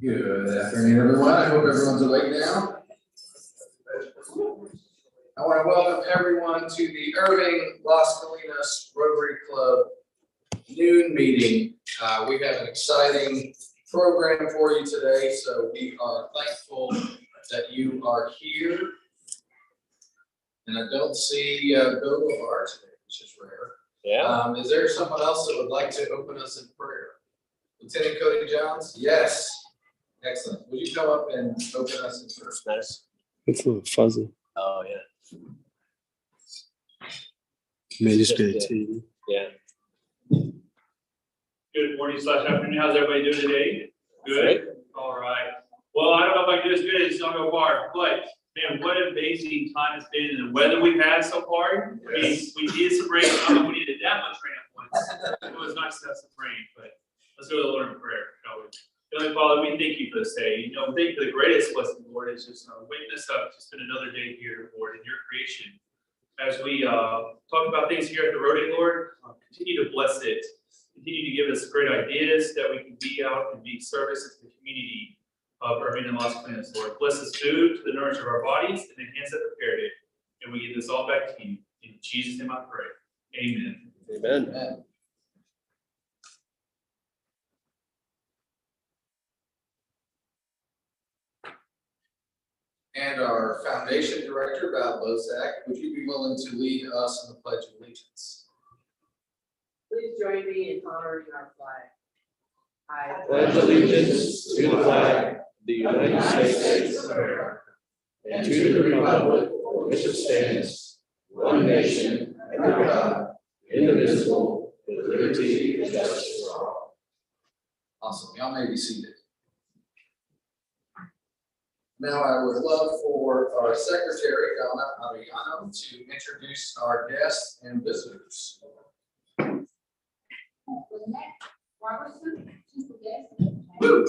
Good afternoon, everyone. I hope everyone's awake now. I want to welcome everyone to the Irving Las Colinas Rotary Club noon meeting. We have an exciting program for you today, so we are thankful that you are here. And I don't see Bill Lamar today, which is rare. Yeah. Is there someone else that would like to open us in prayer? Lieutenant Cody Johns? Yes. Excellent. Would you come up and open us in prayer? Nice. It's a little fuzzy. Oh yeah. May just be a TV. Yeah. Good morning / afternoon. How's everybody doing today? Good? All right. Well, I don't know if I can do as good as don't go far, but man, what an amazing time it's been and the weather we've had so far. I mean, we needed some rain. I don't know if we needed that much rain at once. It was nice to have some rain, but let's go to the Lord in prayer, shall we? Heavenly Father, we thank you for this day. Thank you for the greatest blessing, Lord, is just witness of just been another day here, Lord, in your creation. As we talk about things here at the Rotary, Lord, continue to bless it. Continue to give us great ideas that we can be out and be service to the community of Irving and Las Colinas, Lord. Bless this food to the nourishment of our bodies and the hands that prepared it. And we give this all back to you. In Jesus' name I pray. Amen. Amen. Amen. And our foundation director, Val Bozak, would you be willing to lead us in the Pledge of Allegiance? Please join me in honoring our flag. I Pledge allegiance to the flag of the United States of America and to the republic for which it stands, one nation, under God, indivisible, with liberty and justice for all. Awesome. Y'all may be seated. Now I would love for our secretary, Donna Ariano, to introduce our guests and visitors. Robertson, chief of guest. Woo.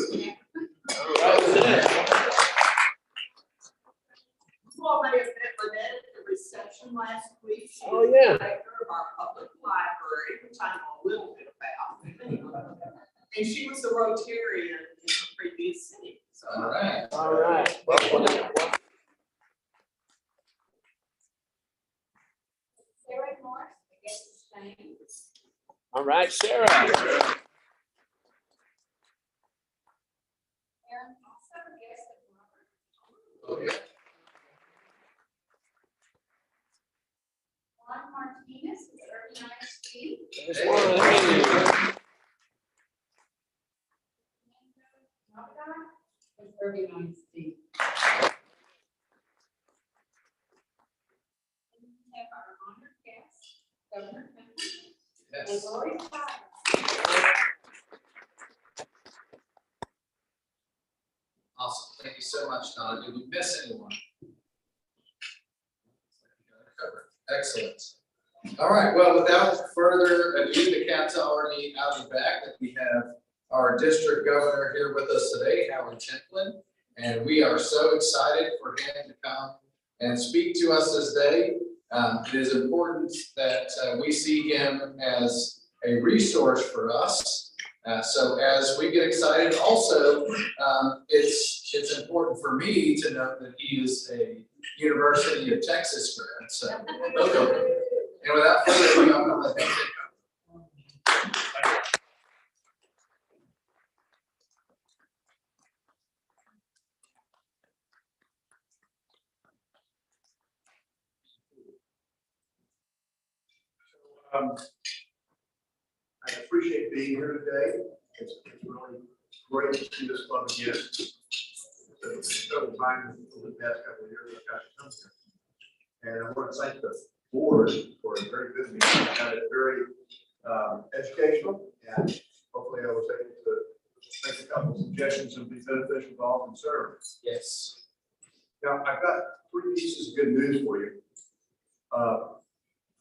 You all may have met Lynette at the reception last week. She Oh, is yeah. the director of our public library, which I know a little bit about. And she was a Rotarian in the previous city. So All right. All right. Welcome. Sarah Morris, I guess it's Shane. All right, Sarah. Aaron also, I guess it's Robert. Oh, yeah. Juan Martinez is Irving ISD. There's one. Hey. Navidad is Irving ISD. And we have our honored guest, Governor Templin. And Yes. Lori Tyler. Awesome. Thank you so much, Donna. Did we miss anyone? Excellent. All right. Well, without further ado, the cat's already out of the bag. That we have our district governor here with us today, Howard Templin, and we are so excited for him to come and speak to us this day. It is important that we see him as a resource for us. So as we get excited, also, it's important for me to note that he is a University of Texas grad. So, welcome. And without further ado, I'm going to let him take over. I appreciate being here today. It's really great to see this club again. It's several times over the past couple of years I've got to come here. And I want to thank the board for a very good meeting. I found it very educational, and hopefully I was able to make a couple of suggestions that will be beneficial to all concerned. Yes. Now, I've got 3 pieces of good news for you.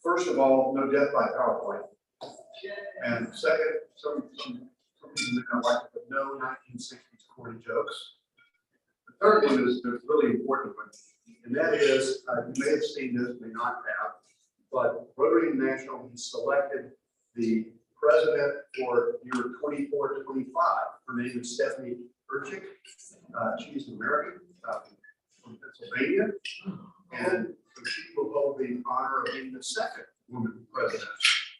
First of all, no death by PowerPoint. And second, some people may not like it, but no 1960s corny jokes. The third one is the really important one, and that is, you may have seen this, may not have, but Rotary International has selected the president for year 24-25. Her name is Stephanie Urchik. She's an American from Pennsylvania. And she will hold the honor of being the second woman president.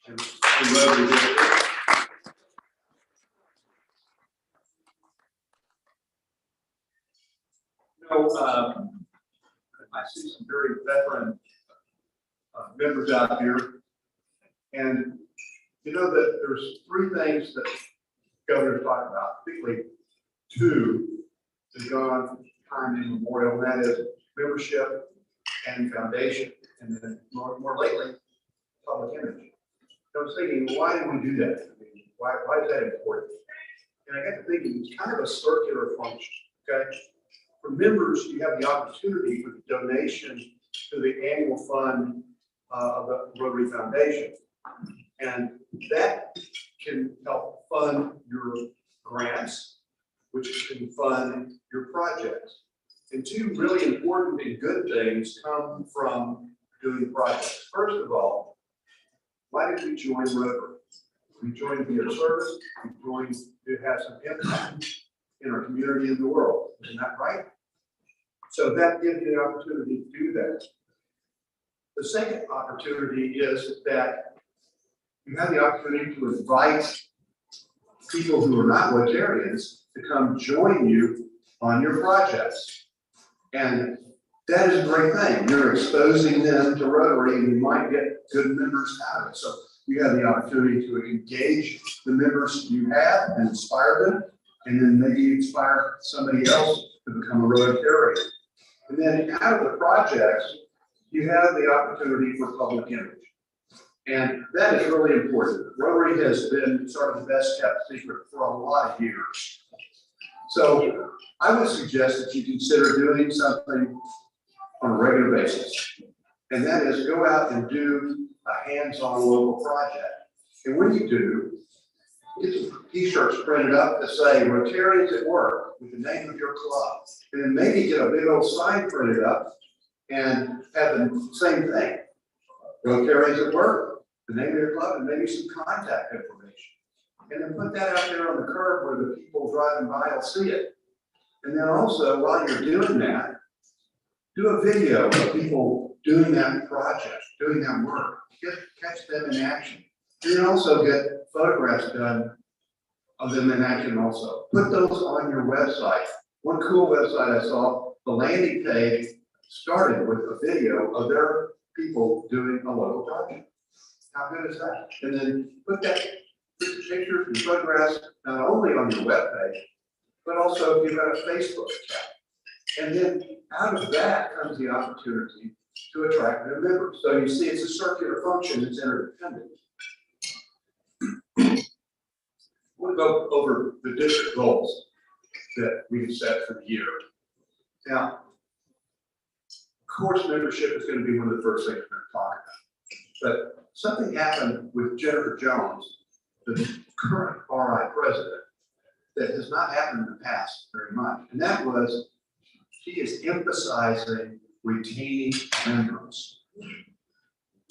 And Rotary District. I see some very veteran members out here. And you know that there's three things that governors talk about, particularly two that go on time immemorial, and that is membership and foundation, and then more lately, public image. So I was thinking, why do we do that? I mean, why is that important? And I got to thinking, it's kind of a circular function, okay? For members, you have the opportunity for donation to the annual fund of the Rotary Foundation. And that can help fund your grants, which can fund your projects. And two really important and good things come from doing projects. First of all, why did we join Rotary? We joined to be of service. We joined to have some impact in our community and the world. Isn't that right? So that gives you the opportunity to do that. The second opportunity is that you have the opportunity to invite people who are not Rotarians to come join you on your projects. And that is a great thing. You're exposing them to Rotary, and you might get good members out of it. So you have the opportunity to engage the members you have and inspire them, and then maybe inspire somebody else to become a Rotarian. And then out of the projects, you have the opportunity for public image. And that is really important. Rotary has been sort of the best kept secret for a lot of years. So I would suggest that you consider doing something on a regular basis. And that is go out and do a hands-on local project. And when you do, get some t-shirts printed up that say Rotarians at Work with the name of your club. And then maybe get a big old sign printed up and have the same thing. Rotarians at Work, the name of your club, and maybe some contact information. And then put that out there on the curb where the people driving by will see it. And then also, while you're doing that, do a video of people doing that project, doing that work. Catch them in action. And then also get photographs done of them in action also. Put those on your website. One cool website I saw, the landing page started with a video of their people doing a local project. How good is that? And then put the pictures and photographs not only on your webpage, but also if you've got a Facebook account. And then out of that comes the opportunity to attract new members. So you see, it's a circular function that's interdependent. We'll go over the district goals that we've set for the year. Now, course membership is going to be one of the first things we're going to talk about. But something happened with Jennifer Jones, the current RI president, that has not happened in the past very much. And that was, she is emphasizing retaining members.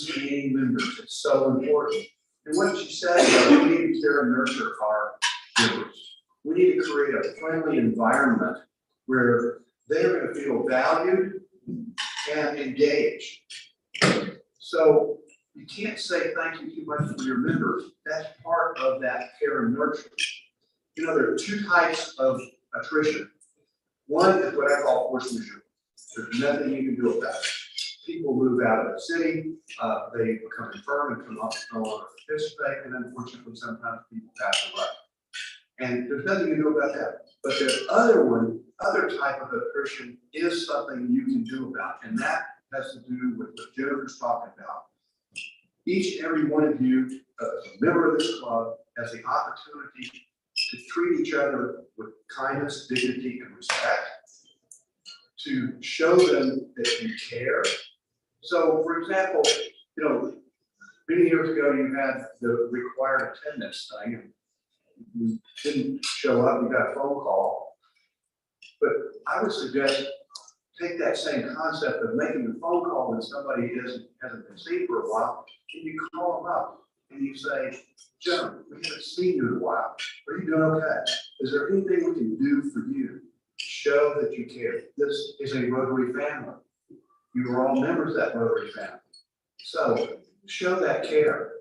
Retaining members, it's so important. And what she said was, we need to care and nurture our members. We need to create a friendly environment where they're going to feel valued and engaged. So you can't say thank you too much for your members. That's part of that care and nurture. You know, there are two types of attrition. One is what I call force majeure. There's nothing you can do about it. People move out of the city, they become infirm and come up no longer participate, and unfortunately sometimes people pass away. And there's nothing you can do about that. But the other type of attrition is something you can do about, and that has to do with what Jennifer's talking about. Each and every one of you, as a member of this club, has the opportunity to treat each other with kindness, dignity, and respect, to show them that you care. So, for example, you know, many years ago you had the required attendance thing, and you didn't show up, you got a phone call. But I would suggest take that same concept of making the phone call when somebody hasn't been seen for a while, and you call them up and you say, Joan, we haven't seen you in a while. Are you doing okay? Is there anything we can do for you? Show that you care. This is a Rotary family. You are all members of that Rotary family. So show that care.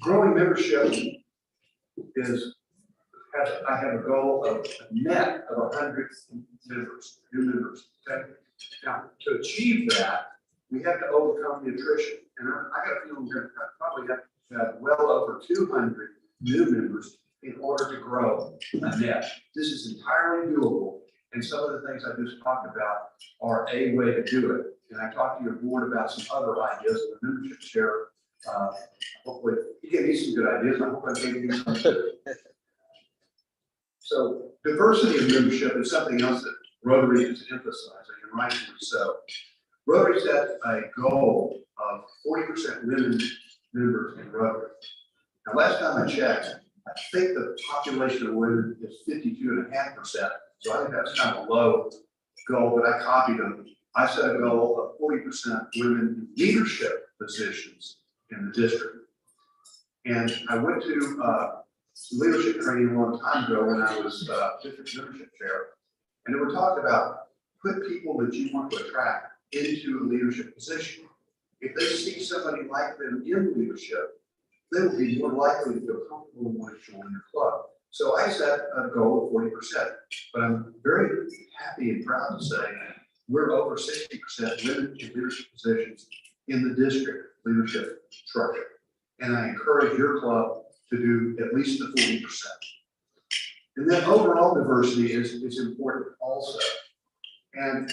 Growing membership is, I have a goal of a net of 100 members, new members. Okay? Now, to achieve that, we have to overcome the attrition. And I got a feeling we're going to probably have to have well over 200 new members in order to grow a net. This is entirely doable. And some of the things I just talked about are a way to do it. And I talked to your board about some other ideas in the membership share. Hopefully, you gave me some good ideas. I hope I gave you some good. So diversity of membership is something else that Rotary is emphasizing, and rightfully so. Rotary set a goal of 40% women members in Rotary. Now, last time I checked, I think the population of women is 52.5%. So I think that's kind of a low goal, but I copied them. I set a goal of 40% women in leadership positions in the district. And I went to leadership training a long time ago when I was district membership chair. And they were talking about put people that you want to attract into a leadership position. If they see somebody like them in leadership, they will be more likely to feel comfortable and want to join your club. So I set a goal of 40%, but I'm very happy and proud to say we're over 60% women in leadership positions in the district leadership structure. And I encourage your club to do at least the 40%. And then overall diversity is important also. And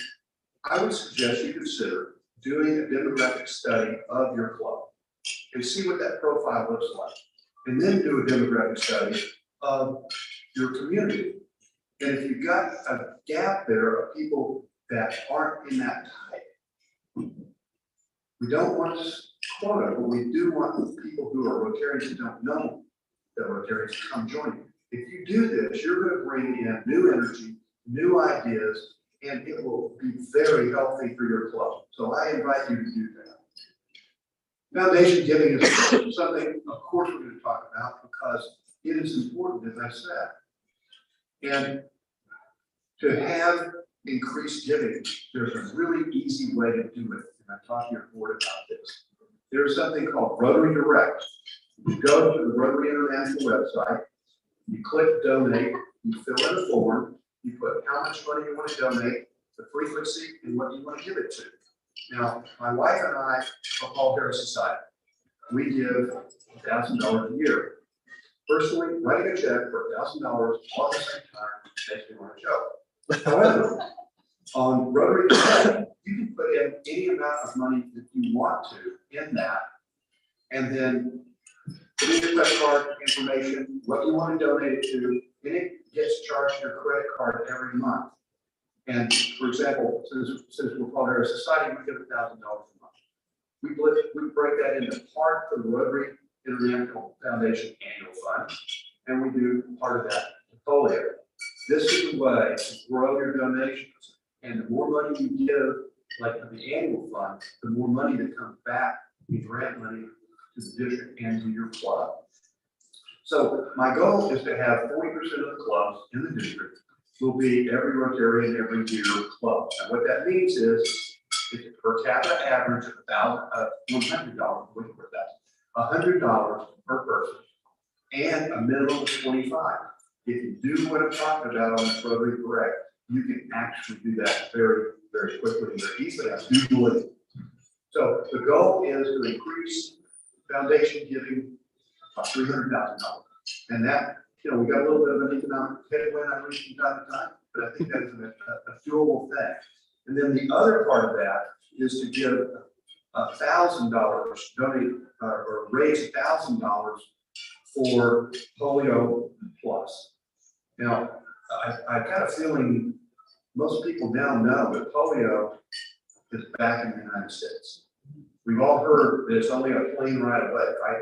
I would suggest you consider doing a demographic study of your club and see what that profile looks like. And then do a demographic study of your community. And if you've got a gap there of people that aren't in that type, we don't want quota, but we do want people who are Rotarians who don't know that Rotarians to come join you. If you do this, you're going to bring in new energy, new ideas, and it will be very healthy for your club. So I invite you to do that. Foundation giving is something, of course, we're going to talk about because it is important, as I said. And to have increased giving, there's a really easy way to do it. And I talked to your board about this. There's something called Rotary Direct. You go to the Rotary International website, you click donate, you fill in a form, you put how much money you want to donate, the frequency, and what you want to give it to. Now, my wife and I are Paul Harris Society. We give $1,000 a year. Personally, writing a check for $1,000 all at the same time makes me want to joke. However, on Rotary Direct, you can put in any amount of money that you want to in that, and then put in your credit card information, what you want to donate it to, and it gets charged to your credit card every month. And for example, since we're Paul Harris Society, we give $1,000 a month. We break that into part for the Rotary International Foundation Annual Fund, and we do part of that portfolio. This is a way to grow your donations, and the more money you give, like the annual fund, the more money that comes back in grant money to the district and to your club. So my goal is to have 40% of the clubs in the district will be every Rotarian every year club. And what that means is it's a per capita average of $100, $100 per person, and a minimum of 25. If you do what I'm talking about on this Rotary Direct, you can actually do that very, very quickly and very easily. I do believe. So the goal is to increase foundation giving by $300,000. And that, you know, we got a little bit of an economic headwind I reach from time to time, but I think that's a doable thing. And then the other part of that is to give $1,000, donate or raise $1,000 for Polio Plus. Now, I've got a feeling most people now know that polio is back in the United States. We've all heard that it's only a plane ride away, right?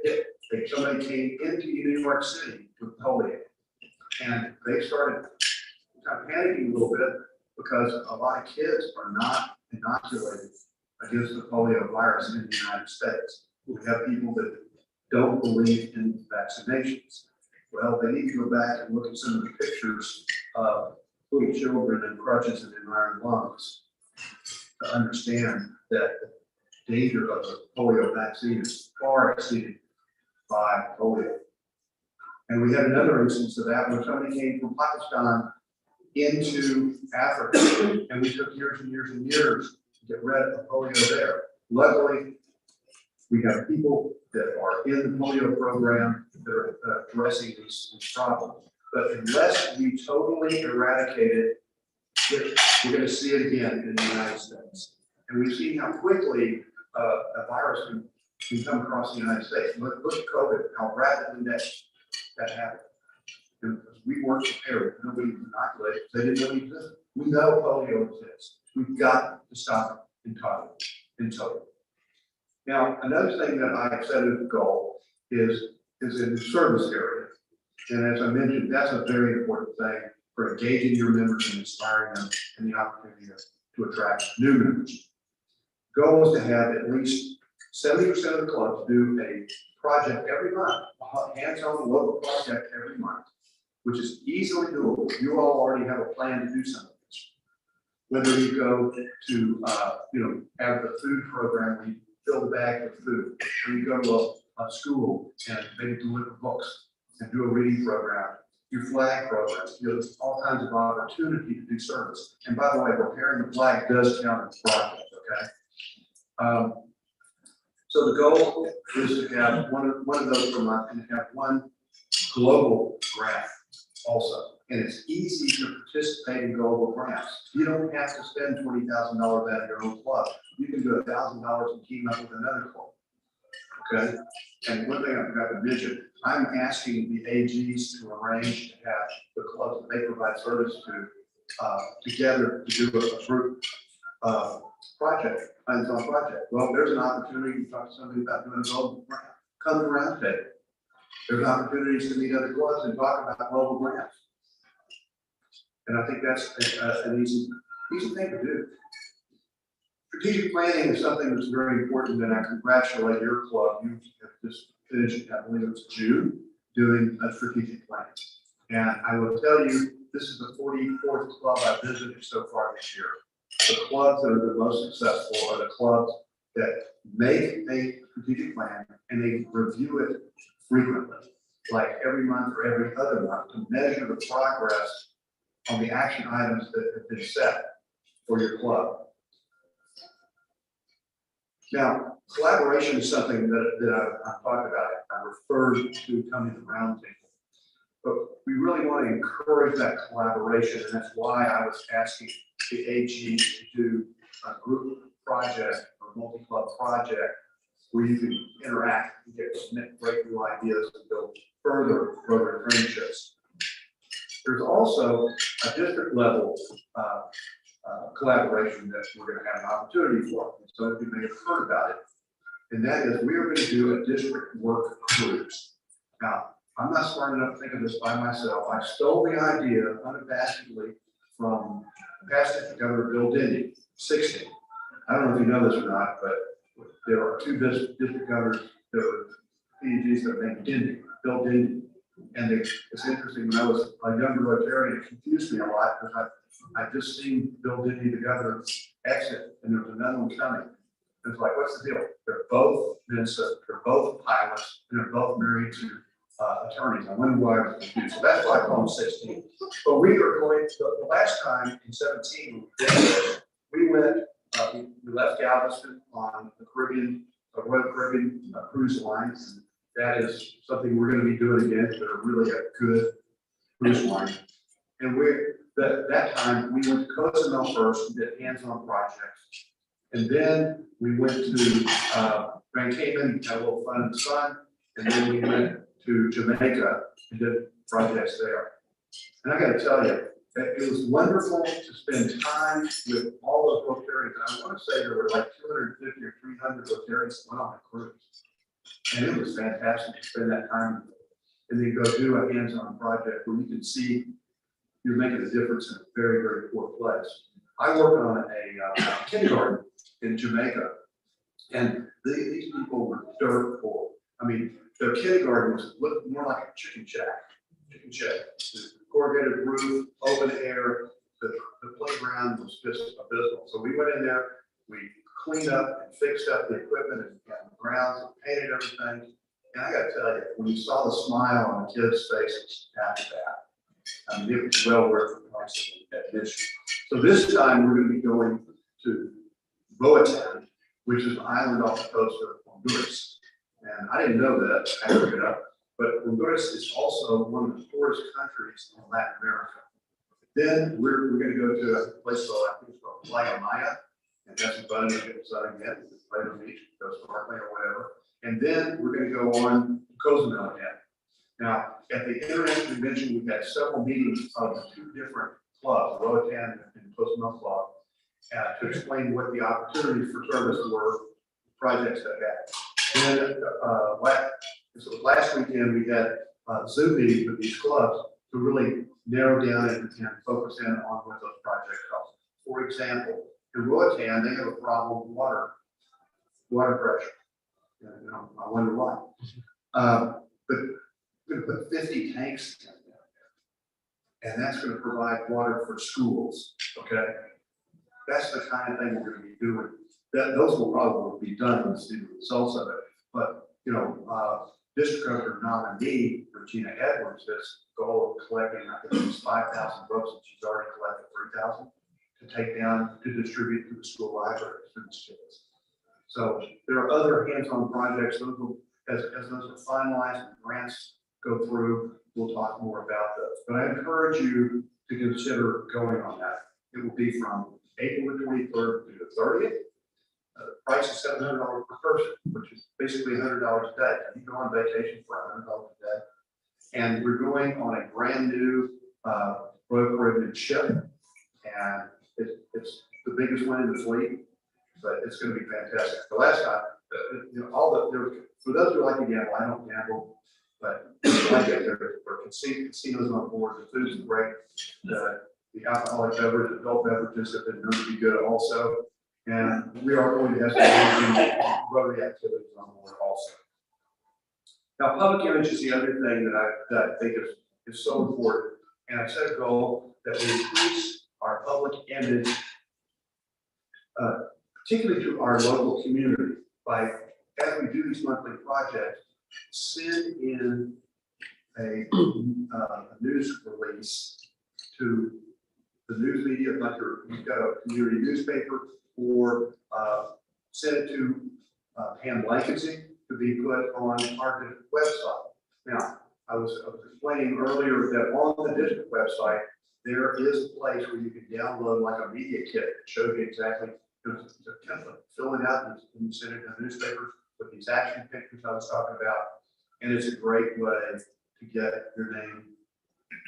If somebody came into New York City with polio, and they started kind of panicking a little bit because a lot of kids are not inoculated against the polio virus in the United States. We have people that don't believe in vaccinations. Well, they need to go back and look at some of the pictures of little children in crutches and in iron lungs to understand that the danger of the polio vaccine is far exceeded by polio. And we had another instance of that where somebody came from Pakistan into Africa, and we took years and years and years to get rid of polio there. Luckily, we have people that are in the polio program that are addressing these problems. But unless we totally eradicate it, we're going to see it again in the United States. And we've seen how quickly a virus can come across the United States. Look at COVID, how rapidly that happened. And we weren't prepared. Nobody was inoculated. They didn't know it existed. We know polio exists. We've got to stop it entirely. Now, another thing that I've set as a goal is in the service area. And as I mentioned, that's a very important thing for engaging your members and inspiring them and the opportunity to attract new members. Goal is to have at least 70% of the clubs do a project every month, a hands-on local project every month, which is easily doable. You all already have a plan to do some of this. Whether you go to, have the food program, where you fill the bag with food, or you go to a school and maybe deliver books and do a reading program, do flag programs, there's all kinds of opportunity to do service. And by the way, repairing the flag does count as a project, okay? So the goal is to have one of those per month and have one global grant also. And it's easy to participate in global grants. You don't have to spend $20,000 out of your own club. You can do $1,000 and team up with another club. Okay? And one thing I forgot to mention, I'm asking the AGs to arrange to have the clubs that they provide service to together to do a group project, hands-on project. Well, there's an opportunity to talk to somebody about doing a global grant. Come to round table. There's opportunities to meet other clubs and talk about global grants. And I think that's an easy thing to do. Strategic planning is something that's very important, and I congratulate your club. You have just finished, I believe it's June, doing a strategic plan. And I will tell you, this is the 44th club I've visited so far this year. The clubs that are the most successful are the clubs that make a strategic plan and they review it frequently, like every month or every other month, to measure the progress on the action items that have been set for your club. Now, collaboration is something that I've talked about. I referred to coming to the roundtable, but we really want to encourage that collaboration, and that's why I was asking the AG to do a group project or multi-club project where you can interact and get great new ideas and build further friendships. There's also a district level collaboration that we're going to have an opportunity for. So you may have heard about it. And that is, we are going to do a district work cruise. Now, I'm not smart enough to think of this by myself. I stole the idea unabashedly from past district governor Bill Dindy, 60. I don't know if you know this or not, but there are two district governors that are PEGs that are named Dindy, Bill Dindy. And it's interesting, when I was a younger Rotarian, it confused me a lot because I just seen Bill Dindy, the governor, exit, and there was another one coming. It's like, what's the deal? They're both Minnesota, they're both pilots, and they're both married to attorneys. I wonder why I was confused. So that's why I call them 16. But we were going to, the last time in 17, we went, we left Galveston on the Caribbean, Royal Caribbean cruise line. That is something we're going to be doing again. They're really a good cruise line. And that time we went to Cozumel first and did hands-on projects. And then we went to Grand Cayman, had a little fun in the sun. And then we went to Jamaica and did projects there. And I got to tell you, it was wonderful to spend time with all those Rotarians. I want to say there were like 250 or 300 Rotarians went on a cruise. And it was fantastic to spend that time and then go do a hands-on project where you can see you're making a difference in a very, very poor place. I worked on a kindergarten in Jamaica, And these people were dirt poor. I mean, their kindergarten looked more like a chicken shack. Corrugated roof, open air, the playground was just abysmal. So we went in there, we cleaned up and fixed up the equipment and the grounds and painted everything. And I gotta tell you, when you saw the smile on the kids' faces after that, I mean, it was well worth the price of admission. So this time we're gonna be going to Roatan, which is an island off the coast of Honduras. And I didn't know that, I looked it up, but Honduras is also one of the poorest countries in Latin America. Then we're gonna go to a place called, I think it's called Playa Maya, and have some fun, get sun again, play on the beach, go snorkeling or whatever. And then we're gonna go on to Cozumel again. Now, at the International Convention, we've had several meetings of the two different clubs, Roatan and Cozumel Club, to explain what the opportunities for service were, projects that had. Then last weekend, we had Zoom meetings with these clubs to really narrow down and focus in on what those projects are. For example, in Roatan, they have a problem with water pressure. You know, I wonder why. But we're going to put 50 tanks in there, and that's going to provide water for schools. Okay, that's the kind of thing we're going to be doing. Those will probably be done and see the results of it. But you know, District Governor nominee Regina Edwards has goal of collecting, I think it's 5,000 books, and she's already collected 3,000 to take down to distribute to the school libraries for the students. So there are other hands-on projects. Those will, as those are finalized and grants go through, we'll talk more about those. But I encourage you to consider going on that. It will be from April the 23rd to the 30th. The price is $700 per person, which is basically $100 a day. You can go on vacation for $100 a day. And we're going on a brand new Royal Caribbean ship, and it's the biggest one in the fleet, but it's going to be fantastic. The last time, you know, for those who like to gamble, I don't gamble, but I like it. There are casinos on board. The food's great. The alcoholic beverage, adult beverages have been known to be good also. And we are going to have some Rotary activities on board also. Now, public image is the other thing that I think is so important. And I set a goal that we increase our public image, particularly to our local community, by, as we do these monthly projects, send in a news release to the news media, like you've got a community newspaper, or send it to Pam Blankenship to be put on our website. Now, I was explaining earlier that on the district website, there is a place where you can download like a media kit that shows you exactly the template, fill it out and send it to the newspaper with these action pictures I was talking about. And it's a great way to get your name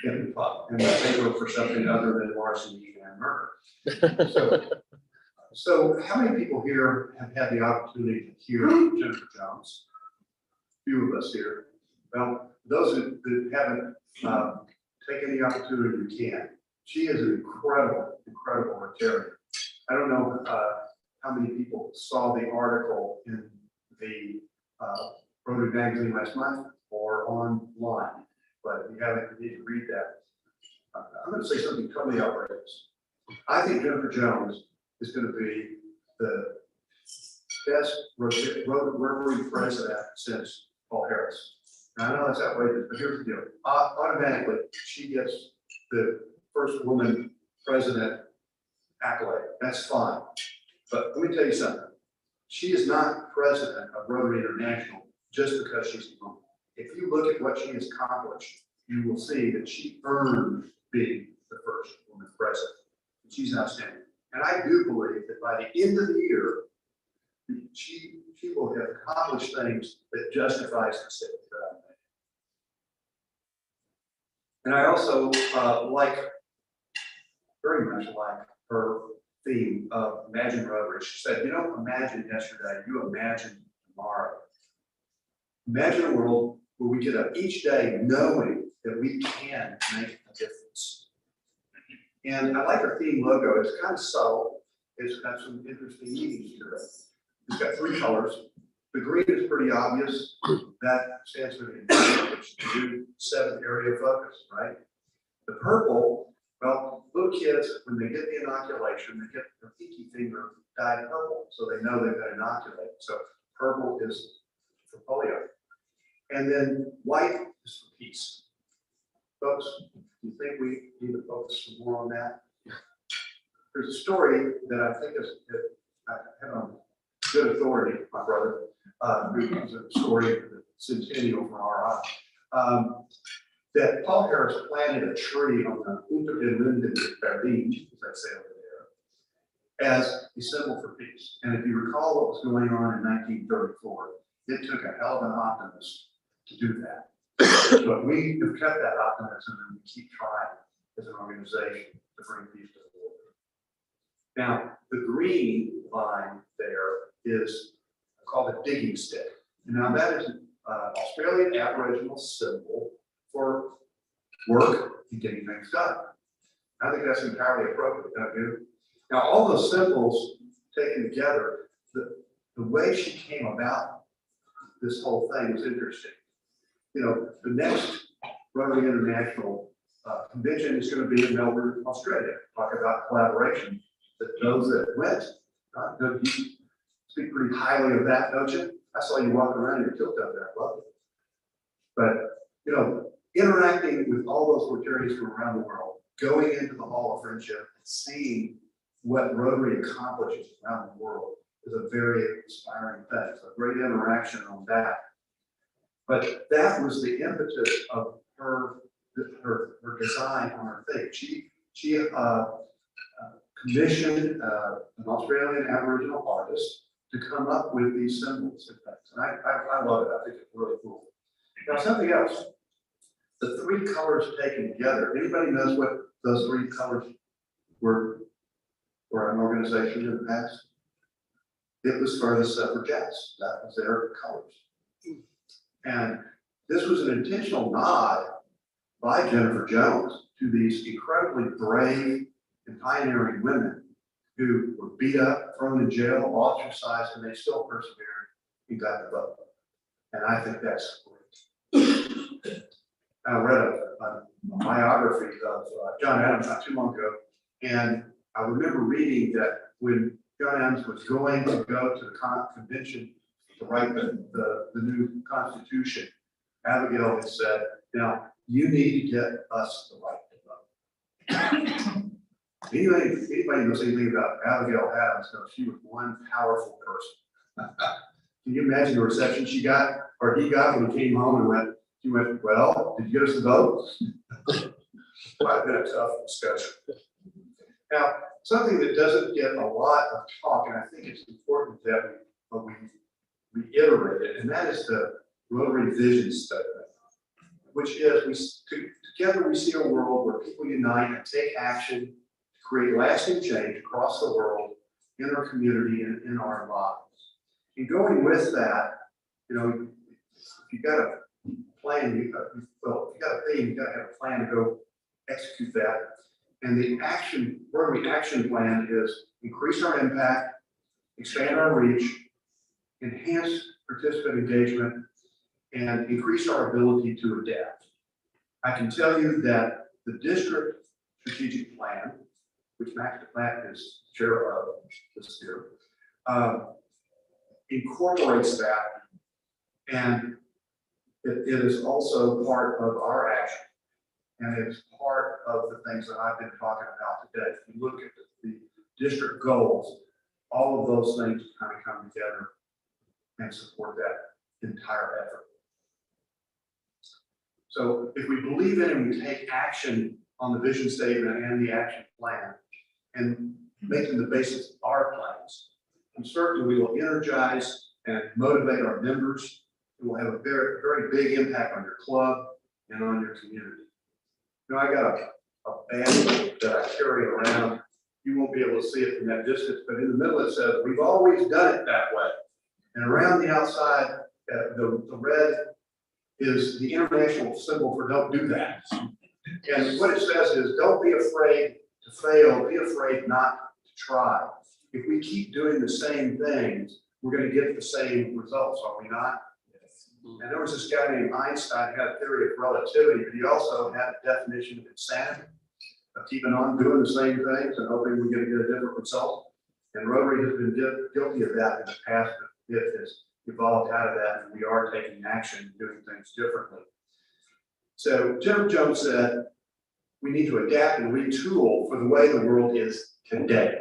in the paper for something other than larceny and murder. So how many people here have had the opportunity to hear Jennifer Jones? Few of us here. Well, those that haven't taken the opportunity, you can. She is an incredible Rotarian. I don't know how many people saw the article in the Rotary magazine last month or online, but if you haven't, you need to read that. I'm going to say something totally outrageous. I think Jennifer Jones is going to be the best Rotary president since Paul Harris. Now, I know that's outrageous, but here's the deal. Automatically, she gets the first woman president accolade. That's fine. But let me tell you something. She is not president of Rotary International just because she's a woman. If you look at what she has accomplished, you will see that she earned being the first woman president. She's outstanding. And I do believe that by the end of the year, she will have accomplished things that justifies the city. And I also very much like her theme of Imagine Rotary. She said, you don't imagine yesterday, you imagine tomorrow. Imagine a world where we get up each day knowing that we can make a difference. And I like her theme logo. It's kind of subtle. It's got some interesting meanings to it. it's got three colors. The green is pretty obvious. That stands for the new 7th area of focus, right? The purple, well, little kids, when they get the inoculation, they get their pinky finger dyed purple, so they know they've been inoculated. So purple is for polio. And then white is for peace. Folks, do you think we need to focus some more on that? There's a story that I think is, that I have on good authority, my brother, who's a story of the centennial for RI, that Paul Harris planted a tree on the Unter den Linden in Berlin, as I say over there, as a symbol for peace. And if you recall what was going on in 1934, it took a hell of an optimist to do that. But we have kept that optimism and we keep trying as an organization to bring peace to the world. Now, the green line there is called a digging stick. And now that is an Australian Aboriginal symbol for work and getting things done. I think that's entirely appropriate, don't you? Now, all those symbols taken together, the way she came about this whole thing was interesting. You know, the next Rotary International convention is going to be in Melbourne, Australia. Talk about collaboration. That those that went, you speak pretty highly of that, don't you? I saw you walking around in your kilt up there. I love it. But, you know, interacting with all those Rotarians from around the world, going into the Hall of Friendship and seeing what Rotary accomplishes around the world is a very inspiring thing. So a great interaction on that. But that was the impetus of her design on her thing. She commissioned an Australian Aboriginal artist to come up with these symbols and things. And I love it. I think it's really cool. Now, something else. The three colors taken together. Anybody knows what those three colors were for an organization in the past? It was for the suffragettes. That was their colors. And this was an intentional nod by Jennifer Jones to these incredibly brave and pioneering women who were beat up, thrown in jail, ostracized, and they still persevered and got the vote. And I think that's great. I read a biography of John Adams not too long ago, and I remember reading that when John Adams was going to go to the convention to write the new Constitution, Abigail had said, now, you need to get us the right to vote. Anybody knows anything about Abigail Adams knows she was one powerful person. Can you imagine the reception she got, or he got when he came home and he went, well, did you get us the vote? Might have been a tough discussion. Now, something that doesn't get a lot of talk, and I think it's important that we reiterate it, and that is the Rotary Vision Statement, which is, together we see a world where people unite and take action to create lasting change across the world, in our community, and in our lives. And going with that, you know, if you've got a plan, if you've got a theme, you've got to have a plan to go execute that. And the Rotary action plan is increase our impact, expand our reach, enhance participant engagement, and increase our ability to adapt. I can tell you that the district strategic plan, which Max DePlatte is chair of this year, incorporates that, and it is also part of our action. And it's part of the things that I've been talking about today. If you look at the district goals, all of those things kind of come together and support that entire effort. So if we believe in it and we take action on the vision statement and the action plan and make them the basis of our plans, and certainly we will energize and motivate our members. It will have a very, very big impact on your club and on your community. You know, I got a banner that I carry around. You won't be able to see it from that distance, but in the middle it says, we've always done it that way. And around the outside, the red is the international symbol for don't do that. And what it says is, don't be afraid to fail, be afraid not to try. If we keep doing the same things, we're going to get the same results, are we not? And there was this guy named Einstein who had a theory of relativity, but he also had a definition of insanity, of keeping on doing the same things and hoping we're going to get a different result. And Rotary has been guilty of that in the past, but it has evolved out of that, and we are taking action, doing things differently. So Jennifer Jones said, we need to adapt and retool for the way the world is today.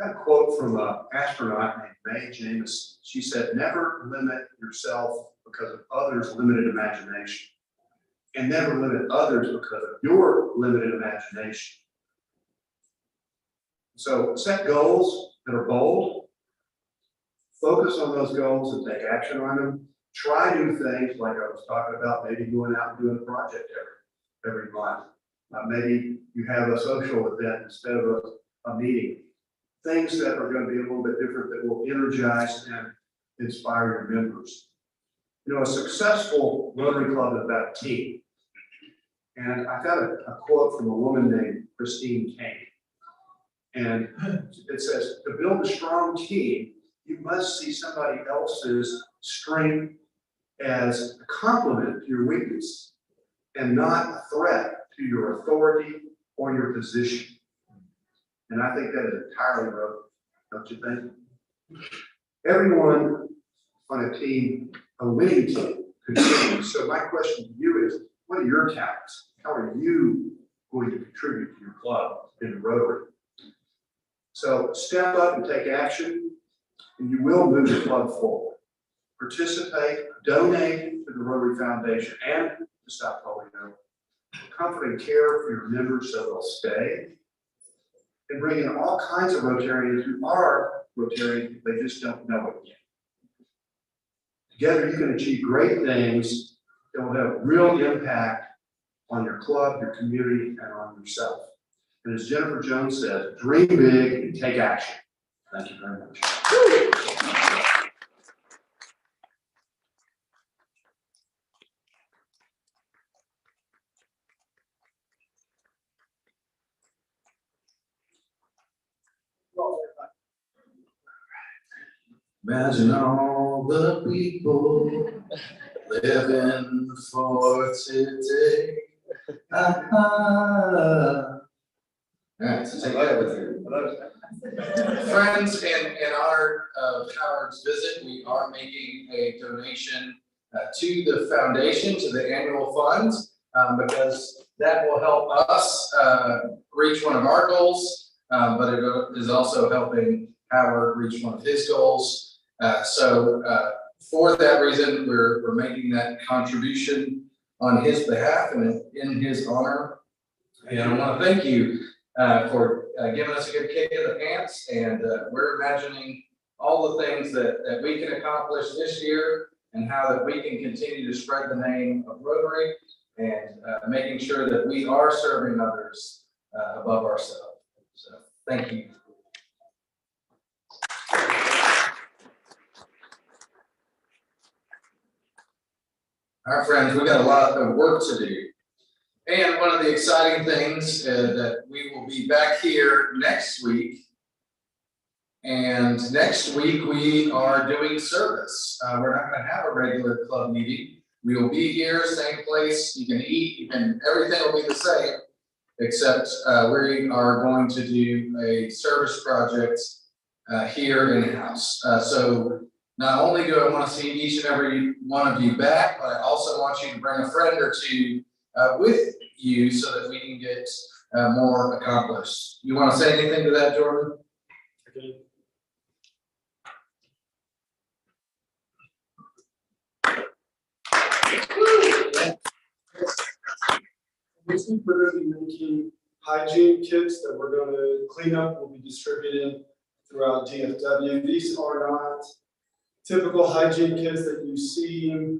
I got a quote from an astronaut named Mae Jemison. She said, never limit yourself because of others' limited imagination, and never limit others because of your limited imagination. So set goals that are bold, focus on those goals and take action on them. Try new things like I was talking about, maybe going out and doing a project every month. Maybe you have a social event instead of a meeting. Things that are going to be a little bit different that will energize and inspire your members. You know, a successful Rotary Club is about a team. And I got a quote from a woman named Christine Kane. And it says, to build a strong team, you must see somebody else's strength as a complement to your weakness and not a threat to your authority or your position. And I think that is entirely wrong, don't you think? Everyone on a team, a winning team, contributes. So my question to you is, what are your talents? How are you going to contribute to your club in the Rotary? So step up and take action, and you will move the club forward. Participate, donate to the Rotary Foundation and to South Polio. Comfort and care for your members so they'll stay. And bring in all kinds of Rotarians who are Rotarians, they just don't know it yet. Together you can achieve great things that will have real impact on your club, your community, and on yourself. And as Jennifer Jones said, dream big and take action. Thank you very much. Imagine all the people living for today. All right, so take that with you. Friends, in honor of Howard's visit, we are making a donation to the foundation, to the annual funds, because that will help us reach one of our goals, but it is also helping Howard reach one of his goals. So for that reason, we're making that contribution on his behalf and in his honor. And I want to thank you for giving us a good kick in the pants. And we're imagining all the things that we can accomplish this year and how that we can continue to spread the name of Rotary and making sure that we are serving others above ourselves. So thank you. Our friends, we got a lot of work to do. And one of the exciting things that we will be back here next week. And next week we are doing service. We're not going to have a regular club meeting. We will be here, same place. You can eat, and everything will be the same, except we are going to do a service project here in-house. So not only do I want to see each and every one of you back, but I also want you to bring a friend or two with you so that we can get more accomplished. You want to say anything to that, Jordan? Okay. This week we're going to be making hygiene kits that we're going to clean up, will be distributed throughout DFW. These are not typical hygiene kits that you see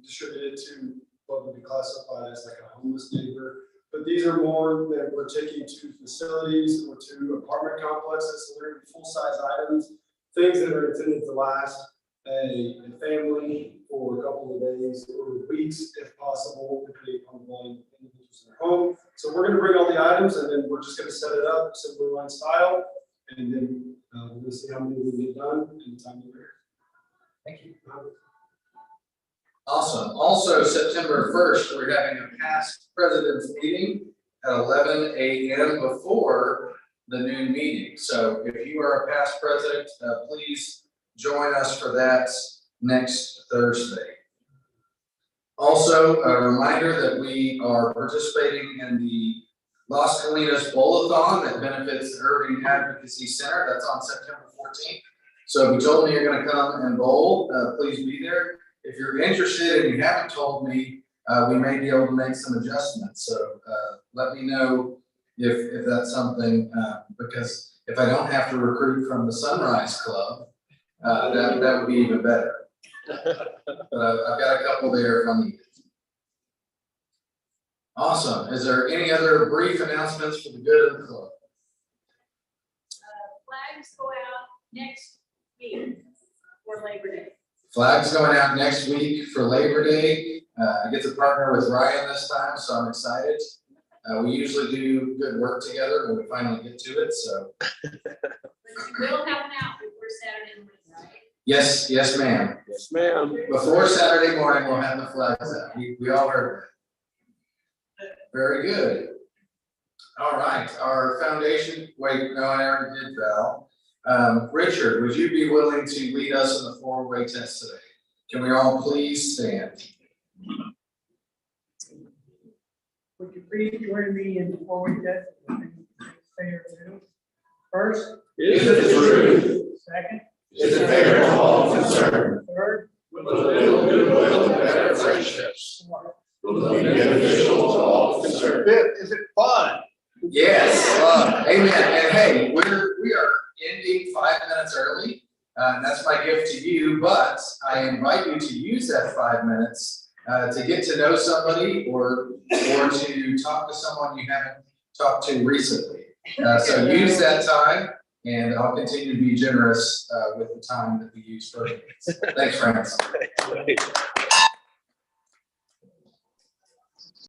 distributed to what would be classified as like a homeless neighbor. But these are more that we're taking to facilities or to apartment complexes. So they're full-size items, things that are intended to last a family for a couple of days or weeks, if possible, depending upon the volume of individuals in their home. So we're going to bring all the items, and then we're just going to set it up assembly line style, and then We're gonna see how many we get done in the time we're here. Thank you. Awesome. Also, September 1st, we're having a past president's meeting at 11 a.m. before the noon meeting. So if you are a past president, please join us for that next Thursday. Also, a reminder that we are participating in the Las Colinas Bowl-a-thon that benefits the Irving Advocacy Center. That's on September 14th. So if you told me you're going to come and bowl, please be there. If you're interested and you haven't told me, we may be able to make some adjustments. So let me know if that's something, because if I don't have to recruit from the Sunrise Club, that would be even better. But I've got a couple there if I need it. Awesome. Is there any other brief announcements for the good of the club? Flags go out next week for Labor Day. Flags going out next week for Labor Day. I get to partner with Ryan this time, so I'm excited. We usually do good work together when we finally get to it, so. But you will have them out before Saturday morning, right? Yes, ma'am. Yes, ma'am. Before Saturday morning, we'll have the flags out. We all heard that. Very good. All right, our foundation, wait, no, I already did, Val. Richard, would you be willing to lead us in the four-way test today? Can we all please stand? Would you please join me in the four-way test? Say or two. First. Is it true? Second. Is it fair to all concerned? Third. With a little goodwill and better friendships. Fourth. Will it be beneficial to all concerned? Fifth, is it fun? Yes, amen. And hey, we are ending 5 minutes early. And that's my gift to you, but I invite you to use that 5 minutes to get to know somebody or to talk to someone you haven't talked to recently. So use that time, and I'll continue to be generous with the time that we use for it. Thanks, friends.